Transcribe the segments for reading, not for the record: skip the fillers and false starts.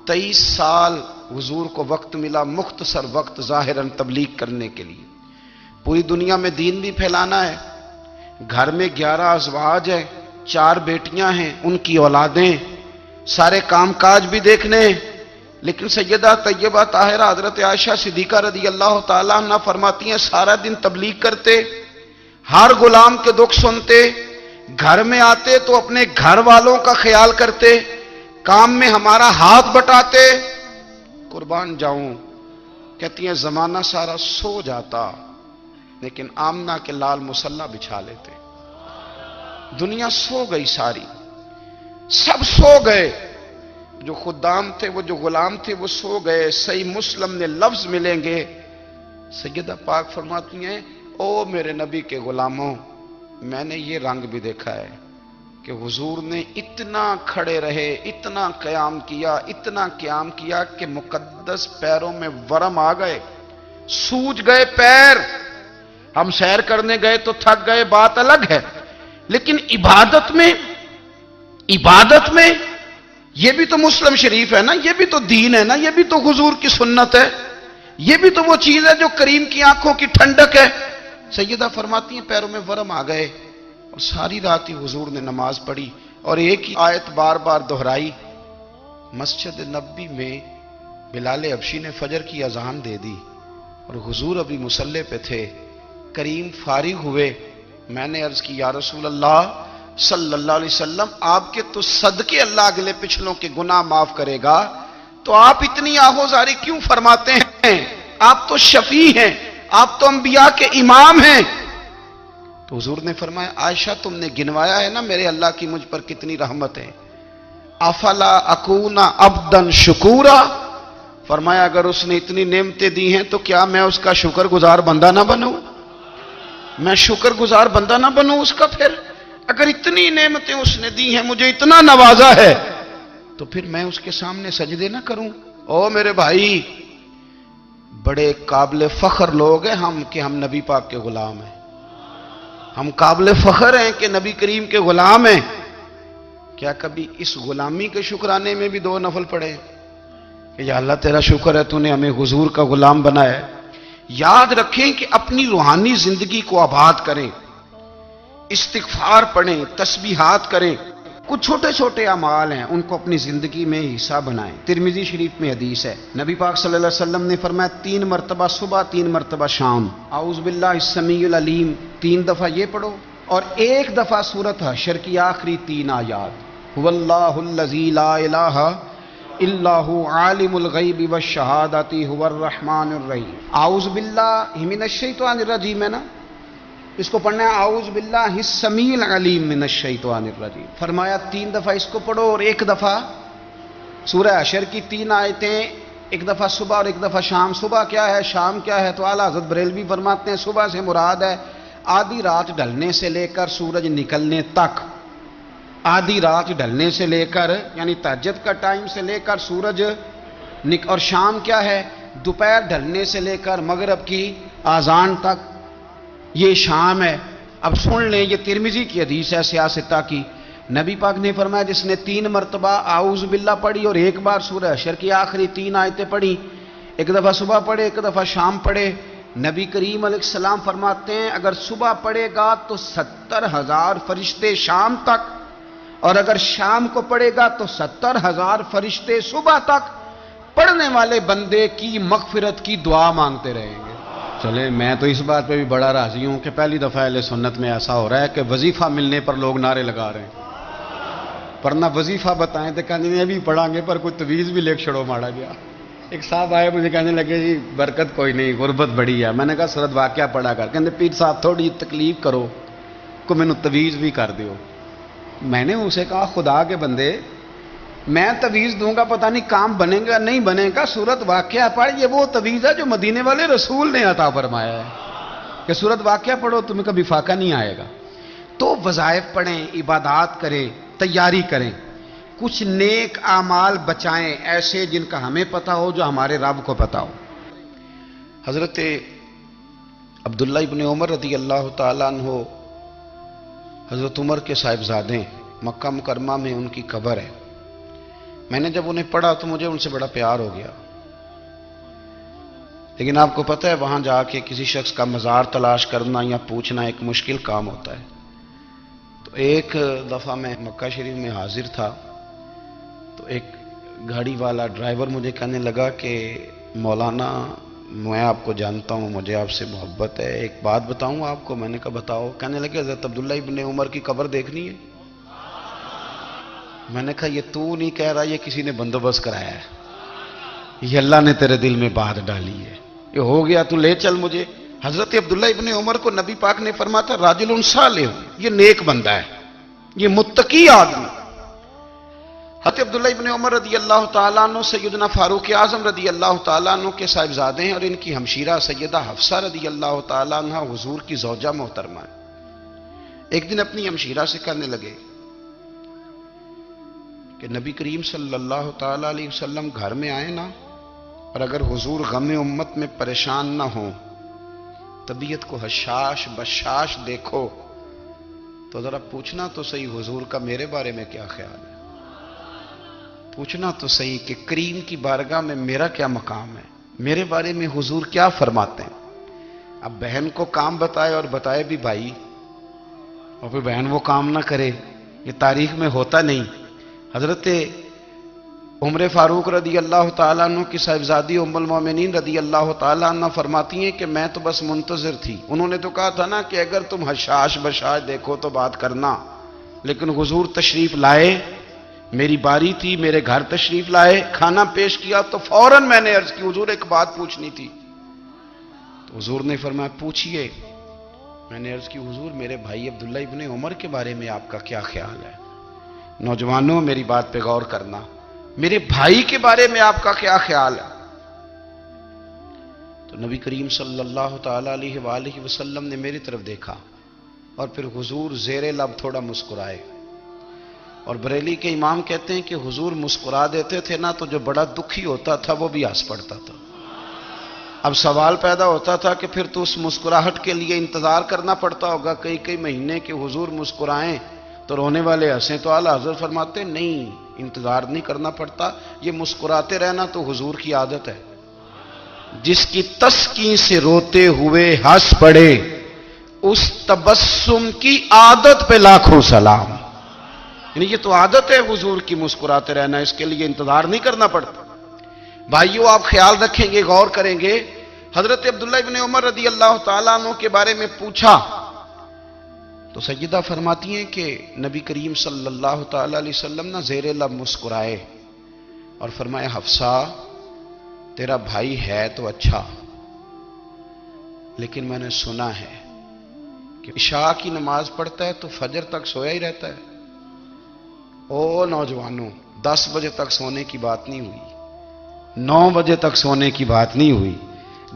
23 سال حضور کو وقت ملا، مختصر وقت ظاہراً تبلیغ کرنے کے لیے، پوری دنیا میں دین بھی پھیلانا ہے۔ گھر میں 11 ازواج ہیں، 4 بیٹیاں ہیں، ان کی اولادیں، سارے کام کاج بھی دیکھنے ہیں۔ لیکن سیدہ طیبہ طاہرہ حضرت عائشہ صدیقہ رضی اللہ تعالیٰ عنہ فرماتی ہیں سارا دن تبلیغ کرتے، ہر غلام کے دکھ سنتے، گھر میں آتے تو اپنے گھر والوں کا خیال کرتے، کام میں ہمارا ہاتھ بٹاتے۔ قربان جاؤں، کہتی ہیں زمانہ سارا سو جاتا لیکن آمنہ کے لال مصلی بچھا لیتے۔ دنیا سو گئی، ساری سب سو گئے، جو خدام تھے، وہ جو غلام تھے، وہ سو گئے۔ صحیح مسلم میں لفظ ملیں گے، سیدہ پاک فرماتی ہیں او میرے نبی کے غلاموں، میں نے یہ رنگ بھی دیکھا ہے کہ حضور نے اتنا کھڑے رہے، اتنا قیام کیا، اتنا قیام کیا کہ مقدس پیروں میں ورم آ گئے، سوج گئے پیر۔ ہم سیر کرنے گئے تو تھک گئے، بات الگ ہے، لیکن عبادت میں یہ بھی تو مسلم شریف ہے نا، یہ بھی تو دین ہے نا، یہ بھی تو حضور کی سنت ہے، یہ بھی تو وہ چیز ہے جو کریم کی آنکھوں کی ٹھنڈک ہے۔ سیدہ فرماتی ہیں پیروں میں ورم آ گئے، اور ساری رات ہی حضور نے نماز پڑھی اور ایک ہی آیت بار بار دہرائی۔ مسجد نبوی میں بلال حبشی نے فجر کی اذان دے دی اور حضور ابھی مصلی پہ تھے۔ کریم فارغ ہوئے، میں نے عرض کی یا رسول اللہ صلی اللہ علیہ وسلم، آپ کے تو صدقے اللہ اگلے پچھلوں کے گناہ معاف کرے گا، تو آپ اتنی آہوزاری کیوں فرماتے ہیں؟ آپ تو شفیع ہیں، آپ تو انبیاء کے امام ہیں۔ تو حضور نے فرمایا عائشہ تم نے گنوایا ہے نا میرے اللہ کی مجھ پر کتنی رحمت ہے، افلا اکون عبدا شکورا، فرمایا اگر اس نے اتنی نعمتیں دی ہیں تو کیا میں اس کا شکر گزار بندہ نہ بنوں؟ میں شکر گزار بندہ نہ بنوں اس کا؟ پھر اگر اتنی نعمتیں اس نے دی ہیں، مجھے اتنا نوازا ہے، تو پھر میں اس کے سامنے سجدے نہ کروں؟ او میرے بھائی، بڑے قابل فخر لوگ ہیں ہم کہ ہم نبی پاک کے غلام ہیں، ہم قابل فخر ہیں کہ نبی کریم کے غلام ہیں۔ کیا کبھی اس غلامی کے شکرانے میں بھی 2 نفل پڑھے کہ یا اللہ تیرا شکر ہے تو نے ہمیں حضور کا غلام بنایا ہے؟ یاد رکھیں کہ اپنی روحانی زندگی کو آباد کریں، استغفار پڑھیں، تسبیحات کریں، کچھ چھوٹے چھوٹے اعمال ہیں ان کو اپنی زندگی میں حصہ بنائیں۔ ترمذی شریف میں حدیث ہے، نبی پاک صلی اللہ علیہ وسلم نے فرمایا 3 مرتبہ صبح، 3 مرتبہ شام اعوذ باللہ السمیع العلیم 3 دفعہ یہ پڑھو، اور 1 دفعہ سورۃ حشر کی آخری 3 آیات، هو اللہ الذی لا الہ الا هو عالم الغیب والشہادۃ هو الرحمن الرحیم۔ اعوذ باللہ من الشیطان الرجیم ہے نا، اس کو پڑھنا ہے اعوذ باللہ السمیع العلیم من الشیطان الرجیم۔ فرمایا 3 دفعہ اس کو پڑھو اور 1 دفعہ سورہ حشر کی 3 آیتیں، 1 دفعہ صبح اور 1 دفعہ شام۔ صبح کیا ہے، شام کیا ہے؟ تو اعلیٰ حضرت بریلوی فرماتے ہیں صبح سے مراد ہے آدھی رات ڈھلنے سے لے کر سورج نکلنے تک، آدھی رات ڈھلنے سے لے کر یعنی تہجد کا ٹائم سے لے کر سورج اور شام کیا ہے؟ دوپہر ڈھلنے سے لے کر مغرب کی اذان تک، یہ شام ہے۔ اب سن لیں، یہ ترمذی کی حدیث ہے سیاستہ کی، نبی پاک نے فرمایا جس نے 3 مرتبہ اعوذ باللہ پڑھی اور 1 بار سورہ حشر کی آخری 3 آیتیں پڑھی، 1 دفعہ صبح پڑھے، 1 دفعہ شام پڑھے، نبی کریم علیہ السلام فرماتے ہیں اگر صبح پڑھے گا تو 70,000 فرشتے شام تک، اور اگر شام کو پڑھے گا تو 70,000 فرشتے صبح تک پڑھنے والے بندے کی مغفرت کی دعا مانگتے رہیں گے۔ چلے میں تو اس بات پہ بھی بڑا راضی ہوں کہ پہلی دفعہ اہل سنت میں ایسا ہو رہا ہے کہ وظیفہ ملنے پر لوگ نعرے لگا رہے ہیں، ورنہ وظیفہ بتائیں تو کہنے میں بھی پڑھیں گے پر کوئی تویز بھی لکھ چھڑو ماڑا گیا۔ ایک صاحب آئے مجھے کہنے لگے جی برکت کوئی نہیں، غربت بڑی ہے۔ میں نے کہا سرد واقعہ پڑھا کر، کہنے پیر صاحب تھوڑی تکلیف کرو کو میں نے تویز بھی کر دیو۔ میں نے اسے کہا خدا کے بندے میں تویز دوں گا پتہ نہیں کام بنے گا نہیں بنے گا، سورت واقعہ پڑھ، یہ وہ تویز ہے جو مدینے والے رسول نے عطا فرمایا ہے کہ سورت واقعہ پڑھو تمہیں کبھی فاقہ نہیں آئے گا۔ تو وظائف پڑھیں، عبادات کریں، تیاری کریں، کچھ نیک اعمال بچائیں ایسے جن کا ہمیں پتہ ہو، جو ہمارے رب کو پتہ ہو۔ حضرت عبداللہ ابن عمر رضی اللہ تعالیٰ عنہ حضرت عمر کے صاحبزادے، مکہ مکرمہ میں ان کی قبر ہے۔ میں نے جب انہیں پڑھا تو مجھے ان سے بڑا پیار ہو گیا، لیکن آپ کو پتہ ہے وہاں جا کے کسی شخص کا مزار تلاش کرنا یا پوچھنا ایک مشکل کام ہوتا ہے۔ تو ایک دفعہ میں مکہ شریف میں حاضر تھا، تو ایک گاڑی والا ڈرائیور مجھے کہنے لگا کہ مولانا میں آپ کو جانتا ہوں، مجھے آپ سے محبت ہے، ایک بات بتاؤں آپ کو؟ میں نے کہا بتاؤ۔ کہنے لگے حضرت عبداللہ ابن عمر کی قبر دیکھنی ہے۔ میں نے کہا یہ تو نہیں کہہ رہا، یہ کسی نے بندوبست کرایا ہے، یہ اللہ نے تیرے دل میں بات ڈالی ہے، یہ ہو گیا تو لے چل مجھے۔ حضرت عبداللہ ابن عمر کو نبی پاک نے فرمایا تھا راجل صالح، یہ نیک بندہ ہے، یہ متقی آدمی۔ حضرت عبداللہ ابن عمر رضی اللہ تعالیٰ عنہ سیدنا فاروق اعظم رضی اللہ تعالیٰ عنہ کے صاحبزادے ہیں، اور ان کی ہمشیرہ سیدہ حفصہ رضی اللہ تعالیٰ عنہ حضور کی زوجہ محترمہ ہے۔ ایک دن اپنی ہمشیرہ سے کہنے لگے کہ نبی کریم صلی اللہ تعالیٰ علیہ وسلم گھر میں آئے نا، اور اگر حضور غم امت میں پریشان نہ ہوں، طبیعت کو حشاش بشاش دیکھو، تو ذرا پوچھنا تو صحیح حضور کا میرے بارے میں کیا خیال ہے، پوچھنا تو صحیح کہ کریم کی بارگاہ میں میرا کیا مقام ہے، میرے بارے میں حضور کیا فرماتے ہیں۔ اب بہن کو کام بتائے، اور بتائے بھی بھائی، اور پھر بہن وہ کام نہ کرے، یہ تاریخ میں ہوتا نہیں۔ حضرت عمر فاروق رضی اللہ تعالیٰ عنہ کی صاحبزادی ام المومنین رضی اللہ تعالیٰ عنہ فرماتی ہیں کہ میں تو بس منتظر تھی۔ انہوں نے تو کہا تھا نا کہ اگر تم حشاش بشاش دیکھو تو بات کرنا، لیکن حضور تشریف لائے، میری باری تھی، میرے گھر تشریف لائے، کھانا پیش کیا تو فوراً میں نے عرض کی حضور ایک بات پوچھنی تھی۔ تو حضور نے فرمایا پوچھئے۔ میں نے عرض کی حضور میرے بھائی عبداللہ ابن عمر کے بارے میں آپ کا کیا خیال ہے؟ نوجوانوں میری بات پہ غور کرنا، میرے بھائی کے بارے میں آپ کا کیا خیال ہے؟ تو نبی کریم صلی اللہ تعالیٰ علیہ وآلہ وسلم نے میری طرف دیکھا، اور پھر حضور زیر لب تھوڑا مسکرائے، اور بریلی کے امام کہتے ہیں کہ حضور مسکرا دیتے تھے نا تو جو بڑا دکھی ہوتا تھا وہ بھی ہنس پڑتا تھا۔ اب سوال پیدا ہوتا تھا کہ پھر تو اس مسکراہٹ کے لیے انتظار کرنا پڑتا ہوگا کئی مہینے کہ حضور مسکرائیں تو رونے والے ہنسیں، تو اعلیٰ حضرت فرماتے نہیں، انتظار نہیں کرنا پڑتا، یہ مسکراتے رہنا تو حضور کی عادت ہے۔ جس کی تسکین سے روتے ہوئے ہنس پڑے، اس تبسم کی عادت پہ لاکھوں سلام۔ یعنی یہ تو عادت ہے حضور کی مسکراتے رہنا، اس کے لیے انتظار نہیں کرنا پڑتا۔ بھائیو آپ خیال رکھیں گے، غور کریں گے، حضرت عبداللہ ابن عمر رضی اللہ تعالیٰ عنہ کے بارے میں پوچھا تو سیدہ فرماتی ہیں کہ نبی کریم صلی اللہ تعالیٰ علیہ وسلم نہ زیر لب مسکرائے اور فرمایا حفصہ تیرا بھائی ہے تو اچھا، لیکن میں نے سنا ہے کہ عشاء کی نماز پڑھتا ہے تو فجر تک سویا ہی رہتا ہے۔ او نوجوانوں، 10 بجے تک سونے کی بات نہیں ہوئی، 9 بجے تک سونے کی بات نہیں ہوئی،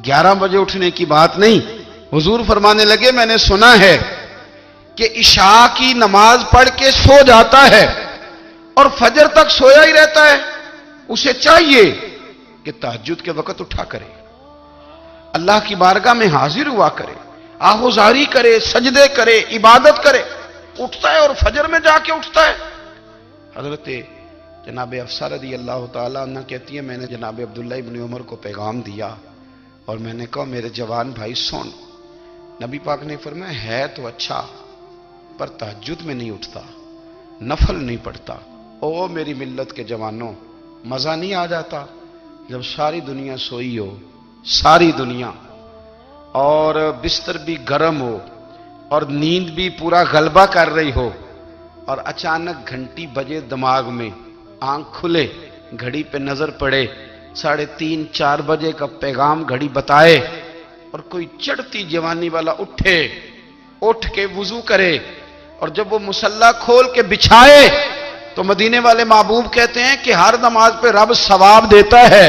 11 بجے اٹھنے کی بات نہیں۔ حضور فرمانے لگے میں نے سنا ہے کہ عشاء کی نماز پڑھ کے سو جاتا ہے اور فجر تک سویا ہی رہتا ہے، اسے چاہیے کہ تہجد کے وقت اٹھا کرے، اللہ کی بارگاہ میں حاضر ہوا کرے، آہوزاری کرے، سجدے کرے، عبادت کرے، اٹھتا ہے اور فجر میں جا کے اٹھتا ہے۔ حضرت جناب حفصہ رضی اللہ تعالیٰ عنہ کہتی ہے میں نے جناب عبداللہ ابن عمر کو پیغام دیا اور میں نے کہا میرے جوان بھائی سن، نبی پاک نے فرمایا ہے تو اچھا پر تہجد میں نہیں اٹھتا، نفل نہیں پڑھتا۔ او میری ملت کے جوانوں، مزہ نہیں آ جاتا جب ساری دنیا سوئی ہو، ساری دنیا، اور بستر بھی گرم ہو اور نیند بھی پورا غلبہ کر رہی ہو، اور اچانک گھنٹی بجے دماغ میں، آنکھ کھلے، گھڑی پہ نظر پڑے، 3:30 4 بجے کا پیغام گھڑی بتائے، اور کوئی چڑھتی جوانی والا اٹھ کے وضو کرے، اور جب وہ مصلی کھول کے بچھائے تو مدینے والے محبوب کہتے ہیں کہ ہر نماز پہ رب ثواب دیتا ہے،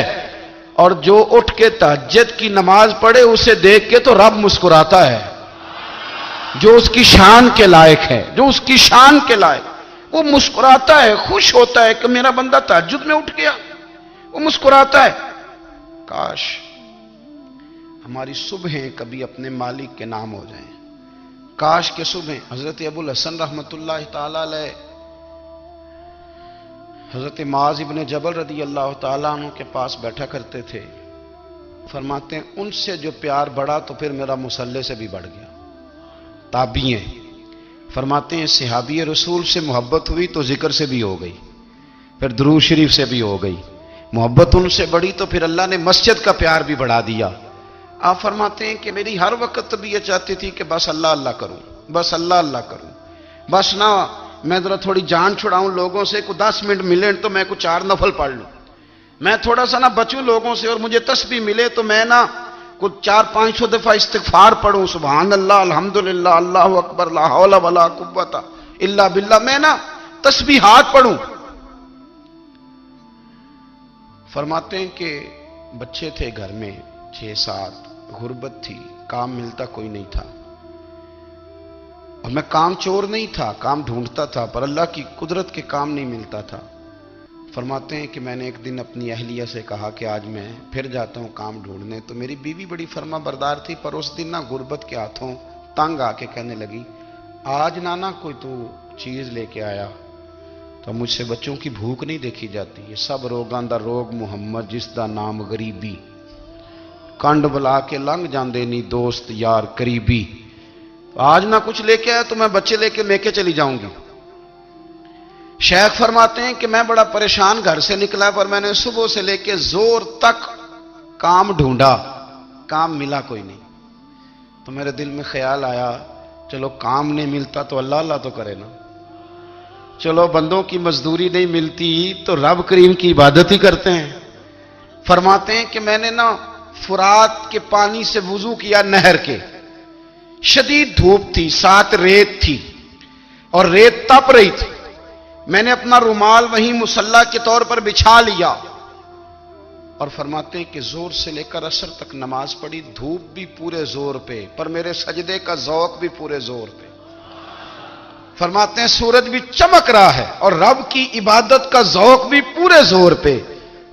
اور جو اٹھ کے تہجد کی نماز پڑھے اسے دیکھ کے تو رب مسکراتا ہے، جو اس کی شان کے لائق ہے، جو اس کی شان کے لائق، وہ مسکراتا ہے، خوش ہوتا ہے کہ میرا بندہ تہجد میں اٹھ گیا، وہ مسکراتا ہے۔ کاش ہماری صبحیں کبھی اپنے مالک کے نام ہو جائیں، کاش کے صبح حضرت ابو الحسن رحمت اللہ تعالی علیہ حضرت معاذ ابن جبل رضی اللہ تعالیٰ عنہ کے پاس بیٹھا کرتے تھے. فرماتے ہیں ان سے جو پیار بڑھا تو پھر میرا مصلی سے بھی بڑھ گیا. تابعی ہیں. فرماتے ہیں صحابی رسول سے محبت ہوئی تو ذکر سے بھی ہو گئی, پھر درود شریف سے بھی ہو گئی. محبت ان سے بڑھی تو پھر اللہ نے مسجد کا پیار بھی بڑھا دیا. آپ فرماتے ہیں کہ میری ہر وقت بھی یہ چاہتی تھی کہ بس اللہ اللہ کروں, بس اللہ اللہ کروں, بس نہ میں ذرا تھوڑی جان چھڑاؤں لوگوں سے, کو 10 منٹ ملے تو میں کچھ 4 نفل پڑھ لوں, میں تھوڑا سا نہ بچوں لوگوں سے, اور مجھے تسبیح ملے تو میں نہ کچھ 400-500 دفعہ استغفار پڑھوں, سبحان اللہ, الحمدللہ, اللہ اکبر, لا حول ولا قوت الا باللہ, میں نہ تسبیحات پڑھوں. فرماتے ہیں کہ بچے تھے گھر میں 6-7, غربت تھی, کام ملتا کوئی نہیں تھا, اور میں کام چور نہیں تھا, کام ڈھونڈتا تھا, پر اللہ کی قدرت کے کام نہیں ملتا تھا. فرماتے ہیں کہ میں نے ایک دن اپنی اہلیہ سے کہا کہ آج میں پھر جاتا ہوں کام ڈھونڈنے. تو میری بیوی بڑی فرما بردار تھی, پر اس دن نہ غربت کے ہاتھوں تنگ آ کے کہنے لگی آج نانا کوئی تو چیز لے کے آیا, تو مجھ سے بچوں کی بھوک نہیں دیکھی جاتی. یہ سب روگاں دا روگ محمد جس دا نام غریبی, کنڈ بلا کے لنگ جاندے نہیں دوست یار قریبی. آج نہ کچھ لے کے آیا تو میں بچے لے کے میکے چلی جاؤں گی. شیخ فرماتے ہیں کہ میں بڑا پریشان گھر سے نکلا, پر میں نے صبح سے لے کے زور تک کام ڈھونڈا, کام ملا کوئی نہیں. تو میرے دل میں خیال آیا چلو کام نہیں ملتا تو اللہ اللہ تو کرے نا, چلو بندوں کی مزدوری نہیں ملتی تو رب کریم کی عبادت ہی کرتے ہیں. فرماتے ہیں کہ میں نے نا فرات کے پانی سے وضو کیا, نہر کے, شدید دھوپ تھی, ساتھ ریت تھی اور ریت تپ رہی تھی. میں نے اپنا رومال وہیں مصلی کے طور پر بچھا لیا, اور فرماتے ہیں کہ زور سے لے کر عصر تک نماز پڑھی, دھوپ بھی پورے زور پہ, پر میرے سجدے کا ذوق بھی پورے زور پہ. فرماتے ہیں سورج بھی چمک رہا ہے اور رب کی عبادت کا ذوق بھی پورے زور پہ.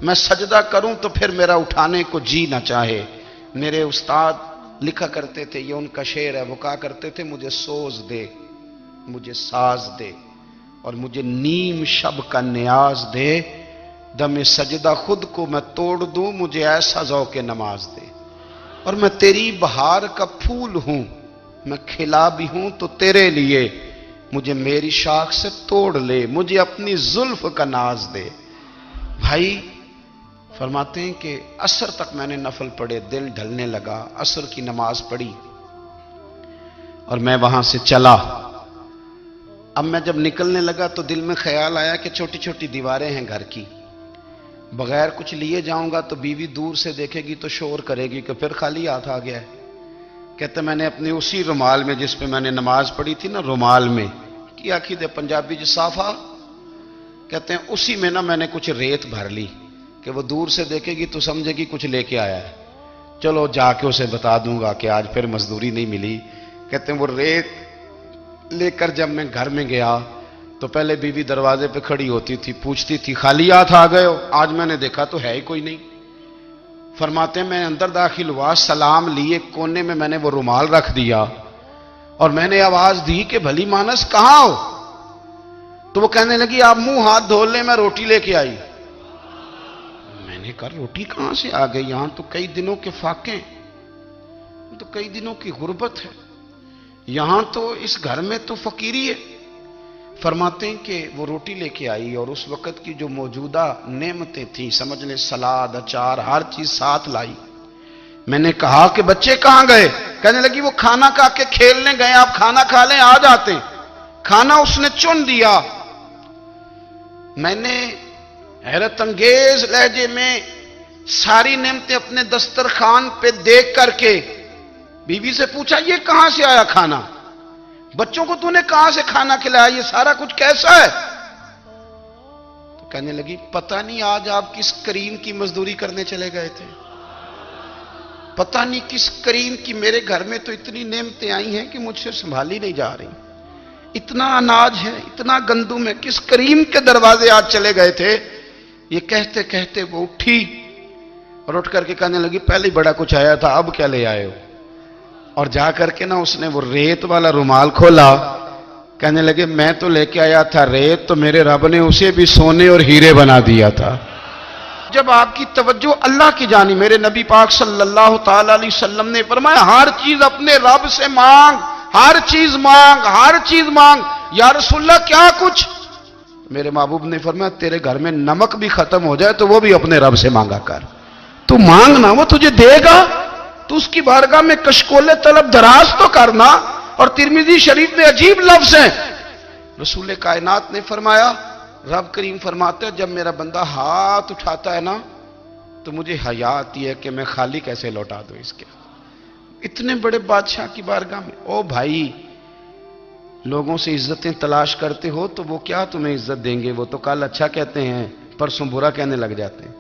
میں سجدہ کروں تو پھر میرا اٹھانے کو جی نہ چاہے. میرے استاد لکھا کرتے تھے, یہ ان کا شعر ہے, وہ کہا کرتے تھے مجھے سوز دے, مجھے ساز دے, اور مجھے نیم شب کا نیاز دے, دم سجدہ خود کو میں توڑ دوں, مجھے ایسا ذوق نماز دے. اور میں تیری بہار کا پھول ہوں, میں کھلا بھی ہوں تو تیرے لیے, مجھے میری شاخ سے توڑ لے, مجھے اپنی زلف کا ناز دے. بھائی فرماتے ہیں کہ عصر تک میں نے نفل پڑھے, دل ڈھلنے لگا, عصر کی نماز پڑھی اور میں وہاں سے چلا. اب میں جب نکلنے لگا تو دل میں خیال آیا کہ چھوٹی چھوٹی دیواریں ہیں گھر کی, بغیر کچھ لیے جاؤں گا تو بیوی دور سے دیکھے گی تو شور کرے گی کہ پھر خالی ہاتھ آ گیا ہے. کہتے میں نے اپنے اسی رومال میں جس پہ میں نے نماز پڑھی تھی نا, رومال میں کی آخی دے پنجابی جو صافہ کہتے ہیں, اسی میں نا میں نے کچھ ریت بھر لی کہ وہ دور سے دیکھے گی تو سمجھے گی کچھ لے کے آیا ہے, چلو جا کے اسے بتا دوں گا کہ آج پھر مزدوری نہیں ملی. کہتے ہیں وہ ریت لے کر جب میں گھر میں گیا تو پہلے بیوی دروازے پہ کھڑی ہوتی تھی, پوچھتی تھی خالی ہاتھ آ گئے ہو, آج میں نے دیکھا تو ہے ہی کوئی نہیں. فرماتے ہیں میں اندر داخل ہوا, سلام لیے, کونے میں نے وہ رومال رکھ دیا اور میں نے آواز دی کہ بھلی مانس کہاں ہو. تو وہ کہنے لگی آپ منہ ہاتھ دھو لیں, میں روٹی لے کے آئی. میں نے کہا روٹی کہاں سے آ گئی, یہاں تو کئی دنوں کے فاقے, تو کئی دنوں کی غربت ہے, یہاں تو اس گھر میں تو فقیری ہے. فرماتے ہیں کہ وہ روٹی لے کے آئی اور اس وقت کی جو موجودہ نعمتیں تھیں, سمجھ لیں سلاد, اچار, ہر چیز ساتھ لائی. میں نے کہا کہ بچے کہاں گئے؟ کہنے لگی وہ کھانا کھا کے کھیلنے گئے, آپ کھانا کھا لیں آ جاتے ہیں. کھانا اس نے چن دیا. میں نے حیرت انگیز لہجے میں ساری نعمتیں اپنے دسترخوان پہ دیکھ کر کے بیوی سے پوچھا یہ کہاں سے آیا کھانا, بچوں کو تو نے کہاں سے کھانا کھلایا, یہ سارا کچھ کیسا ہے؟ تو کہنے لگی پتہ نہیں آج آپ کس کریم کی مزدوری کرنے چلے گئے تھے, پتہ نہیں کس کریم کی, میرے گھر میں تو اتنی نعمتیں آئی ہیں کہ مجھ سے سنبھالی نہیں جا رہی, اتنا اناج ہے, اتنا گندم ہے, کس کریم کے دروازے آج چلے گئے تھے. یہ کہتے کہتے وہ اٹھی اور اٹھ کر کے کہنے لگی پہلے ہی بڑا کچھ آیا تھا, اب کیا لے آئے ہو. اور جا کر کے نا اس نے وہ ریت والا رومال کھولا کہنے لگے میں تو لے کے آیا تھا ریت، تو میرے رب نے اسے بھی سونے اور ہیرے بنا دیا تھا۔ جب آپ کی توجہ اللہ کی جانب، میرے نبی پاک صلی اللہ تعالی علیہ وسلم نے فرمایا ہر چیز اپنے رب سے مانگ، ہر چیز مانگ، ہر چیز مانگ۔ یا رسول اللہ کیا کچھ؟ میرے محبوب نے فرمایا تیرے گھر میں نمک بھی ختم ہو جائے تو وہ بھی اپنے رب سے مانگا کر، تو مانگنا وہ تجھے دے گا، تو اس کی بارگاہ میں کشکول طلب دراز تو کرنا۔ اور ترمذی شریف میں عجیب لفظ ہیں، رسول کائنات نے فرمایا، رب کریم فرماتے ہیں جب میرا بندہ ہاتھ اٹھاتا ہے نا تو مجھے حیا آتی ہے کہ میں خالی کیسے لوٹا دوں اس کے۔ اتنے بڑے بادشاہ کی بارگاہ میں، او بھائی لوگوں سے عزتیں تلاش کرتے ہو تو وہ کیا تمہیں عزت دیں گے؟ وہ تو کل اچھا کہتے ہیں پرسوں برا کہنے لگ جاتے ہیں۔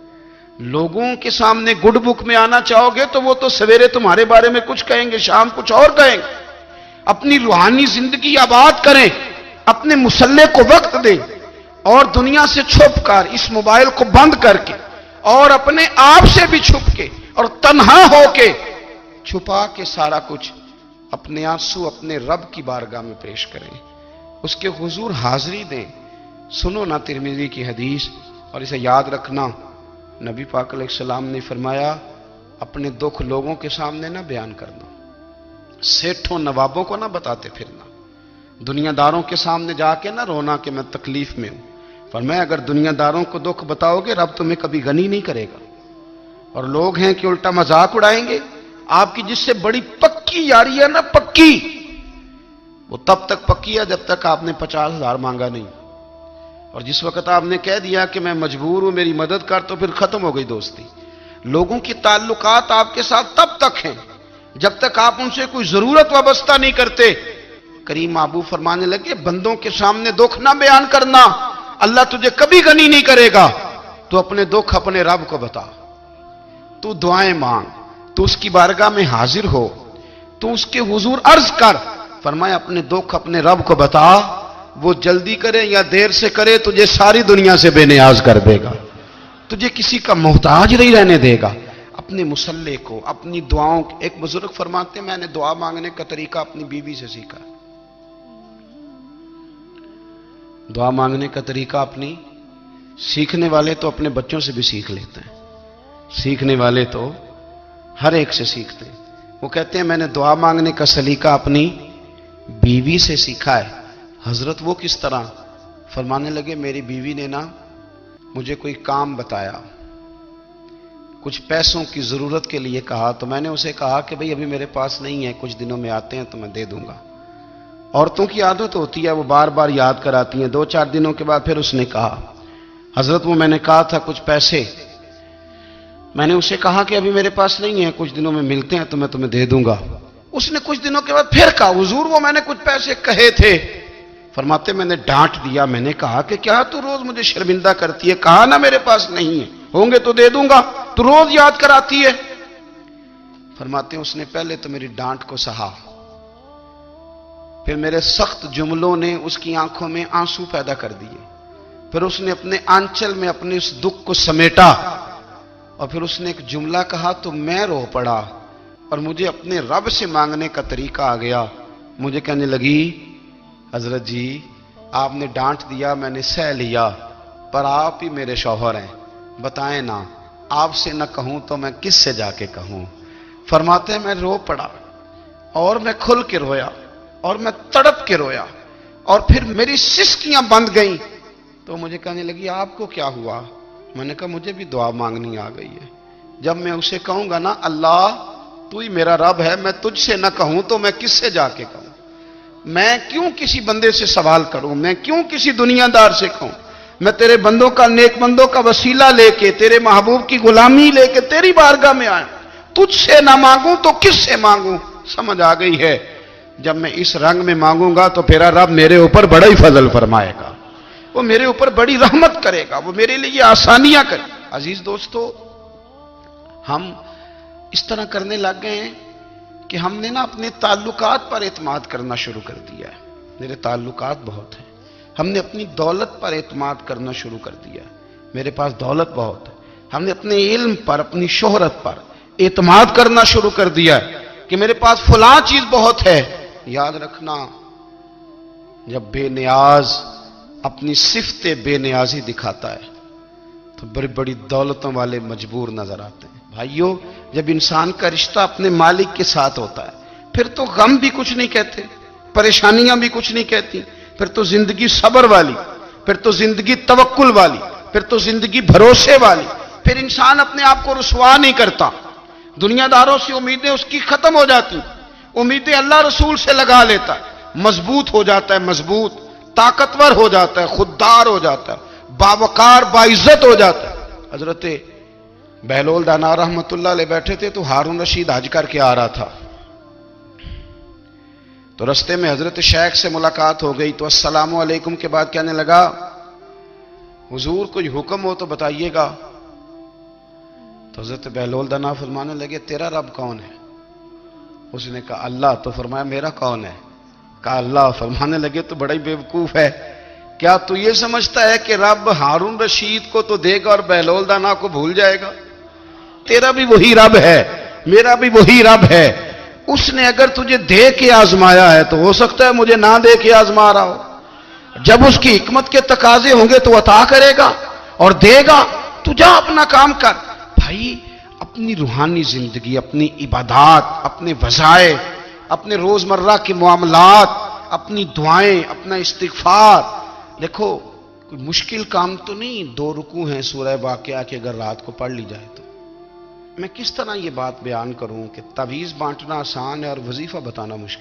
لوگوں کے سامنے گڈ بک میں آنا چاہو گے تو وہ تو سویرے تمہارے بارے میں کچھ کہیں گے، شام کچھ اور کہیں گے۔ اپنی روحانی زندگی آباد کریں، اپنے مسلح کو وقت دیں، اور دنیا سے چھپ کر اس موبائل کو بند کر کے اور اپنے آپ سے بھی چھپ کے اور تنہا ہو کے چھپا کے سارا کچھ اپنے آنسو اپنے رب کی بارگاہ میں پیش کریں، اس کے حضور حاضری دیں۔ سنو نا ترمذی کی حدیث، اور اسے یاد رکھنا، نبی پاک علیہ السلام نے فرمایا اپنے دکھ لوگوں کے سامنے نہ بیان کرنا، سیٹھوں نوابوں کو نہ بتاتے پھرنا، دنیا داروں کے سامنے جا کے نہ رونا کہ میں تکلیف میں ہوں۔ فرمایا اگر دنیا داروں کو دکھ بتاؤ گے رب تمہیں کبھی غنی نہیں کرے گا، اور لوگ ہیں کہ الٹا مذاق اڑائیں گے۔ آپ کی جس سے بڑی پکی یاری ہے نا، پکی، وہ تب تک پکی ہے جب تک آپ نے 50,000 مانگا نہیں، اور جس وقت آپ نے کہہ دیا کہ میں مجبور ہوں میری مدد کر تو پھر ختم ہو گئی دوستی۔ لوگوں کی تعلقات آپ کے ساتھ تب تک ہیں جب تک آپ ان سے کوئی ضرورت وابستہ نہیں کرتے۔ کریم محبوب فرمانے لگے بندوں کے سامنے دکھ نہ بیان کرنا، اللہ تجھے کبھی غنی نہیں کرے گا۔ تو اپنے دکھ اپنے رب کو بتا، تو دعائیں مانگ، تو اس کی بارگاہ میں حاضر ہو، تو اس کے حضور عرض کر۔ فرمایا اپنے دکھ اپنے رب کو بتا، وہ جلدی کرے یا دیر سے کرے تجھے ساری دنیا سے بے نیاز کر دے گا، تجھے کسی کا محتاج نہیں رہنے دے گا۔ اپنے مسلح کو، اپنی دعاؤں، ایک بزرگ فرماتے ہیں میں نے دعا مانگنے کا طریقہ اپنی بیوی سے سیکھا۔ دعا مانگنے کا طریقہ اپنی، سیکھنے والے تو اپنے بچوں سے بھی سیکھ لیتے ہیں، سیکھنے والے تو ہر ایک سے سیکھتے ہیں۔ وہ کہتے ہیں میں نے دعا مانگنے کا سلیقہ اپنی بیوی سے سیکھا ہے۔ حضرت وہ کس طرح؟ فرمانے لگے میری بیوی نے نا مجھے کوئی کام بتایا، کچھ پیسوں کی ضرورت کے لیے کہا، تو میں نے اسے کہا کہ بھئی ابھی میرے پاس نہیں ہے، کچھ دنوں میں آتے ہیں تو میں دے دوں گا۔ عورتوں کی عادت ہوتی ہے وہ بار بار یاد کراتی ہیں، 2-4 دنوں کے بعد پھر اس نے کہا حضرت وہ میں نے کہا تھا کچھ پیسے، میں نے اسے کہا کہ ابھی میرے پاس نہیں ہے، کچھ دنوں میں ملتے ہیں تو میں تمہیں دے دوں گا۔ اس نے کچھ دنوں کے بعد پھر کہا حضور وہ میں نے کچھ پیسے کہے تھے۔ فرماتے میں نے ڈانٹ دیا، میں نے کہا کہ کیا تو روز مجھے شرمندہ کرتی ہے، کہا نا میرے پاس نہیں ہے، ہوں گے تو دے دوں گا، تو روز یاد کراتی ہے۔ فرماتے ہیں اس نے پہلے تو میری ڈانٹ کو سہا، پھر میرے سخت جملوں نے اس کی آنکھوں میں آنسو پیدا کر دیے، پھر اس نے اپنے آنچل میں اپنے اس دکھ کو سمیٹا، اور پھر اس نے ایک جملہ کہا تو میں رو پڑا، اور مجھے اپنے رب سے مانگنے کا طریقہ آ گیا۔ مجھے کہنے لگی حضرت جی آپ نے ڈانٹ دیا میں نے سہ لیا، پر آپ ہی میرے شوہر ہیں، بتائیں نا آپ سے نہ کہوں تو میں کس سے جا کے کہوں۔ فرماتے ہیں میں رو پڑا، اور میں کھل کے رویا، اور میں تڑپ کے رویا، اور پھر میری سسکیاں بند گئیں۔ تو مجھے کہنے لگی آپ کو کیا ہوا؟ میں نے کہا مجھے بھی دعا مانگنی آ گئی ہے، جب میں اسے کہوں گا نا اللہ تو ہی میرا رب ہے، میں تجھ سے نہ کہوں تو میں کس سے جا کے کہوں؟ میں کیوں کسی بندے سے سوال کروں؟ میں کیوں کسی دنیا دار سے کہوں؟ میں تیرے بندوں کا، نیک بندوں کا وسیلہ لے کے، تیرے محبوب کی غلامی لے کے تیری بارگاہ میں آیا، تجھ سے نہ مانگوں تو کس سے مانگوں؟ سمجھ آ گئی ہے جب میں اس رنگ میں مانگوں گا تو پھر رب میرے اوپر بڑا ہی فضل فرمائے گا، وہ میرے اوپر بڑی رحمت کرے گا، وہ میرے لیے آسانیاں کرے گا۔ عزیز دوستو ہم اس طرح کرنے لگ گئے ہیں کہ ہم نے نا اپنے تعلقات پر اعتماد کرنا شروع کر دیا ہے۔ میرے تعلقات بہت ہیں، ہم نے اپنی دولت پر اعتماد کرنا شروع کر دیا ہے، میرے پاس دولت بہت ہے۔ ہم نے اپنے علم پر، اپنی شہرت پر اعتماد کرنا شروع کر دیا ہے کہ میرے پاس فلاں چیز بہت ہے۔ یاد رکھنا جب بے نیاز اپنی صفت بے نیازی دکھاتا ہے تو بڑی بڑی دولتوں والے مجبور نظر آتے ہیں۔ بھائیو، جب انسان کا رشتہ اپنے مالک کے ساتھ ہوتا ہے پھر تو غم بھی کچھ نہیں کہتے، پریشانیاں بھی کچھ نہیں کہتی، پھر تو زندگی صبر والی، پھر تو زندگی توکل والی، پھر تو زندگی بھروسے والی، پھر انسان اپنے آپ کو رسوا نہیں کرتا، دنیا داروں سے امیدیں اس کی ختم ہو جاتی، امیدیں اللہ رسول سے لگا لیتا ہے، مضبوط ہو جاتا ہے، مضبوط، طاقتور ہو جاتا ہے، خوددار ہو جاتا ہے، باوقار باعزت ہو جاتا ہے۔ حضرت بہلول دانا رحمت اللہ علیہ بیٹھے تھے تو ہارون رشید حج کر کے آ رہا تھا، تو رستے میں حضرت شیخ سے ملاقات ہو گئی تو السلام علیکم کے بعد کہنے لگا حضور کوئی حکم ہو تو بتائیے گا۔ تو حضرت بہلول دانا فرمانے لگے تیرا رب کون ہے؟ اس نے کہا اللہ۔ تو فرمایا میرا کون ہے؟ کہا اللہ۔ فرمانے لگے تو بڑا ہی بیوقوف ہے، کیا تو یہ سمجھتا ہے کہ رب ہارون رشید کو تو دے گا اور بہلول دانا کو بھول جائے گا؟ تیرا بھی وہی رب ہے، میرا بھی وہی رب ہے، اس نے اگر تجھے دے کے آزمایا ہے تو ہو سکتا ہے مجھے نہ دے کے آزما رہا ہو، جب اس کی حکمت کے تقاضے ہوں گے تو عطا کرے گا اور دے گا، تو جا اپنا کام کر۔ بھائی اپنی روحانی زندگی، اپنی عبادات، اپنے وظائف، اپنے روزمرہ کے معاملات، اپنی دعائیں، اپنا استغفار، دیکھو کوئی مشکل کام تو نہیں، 2 رکوع ہیں سورہ واقعہ کے، اگر رات کو پڑھ لی جائے تو۔ میں کس طرح یہ بات بیان کروں کہ تعویذ بانٹنا آسان ہے اور وظیفہ بتانا مشکل۔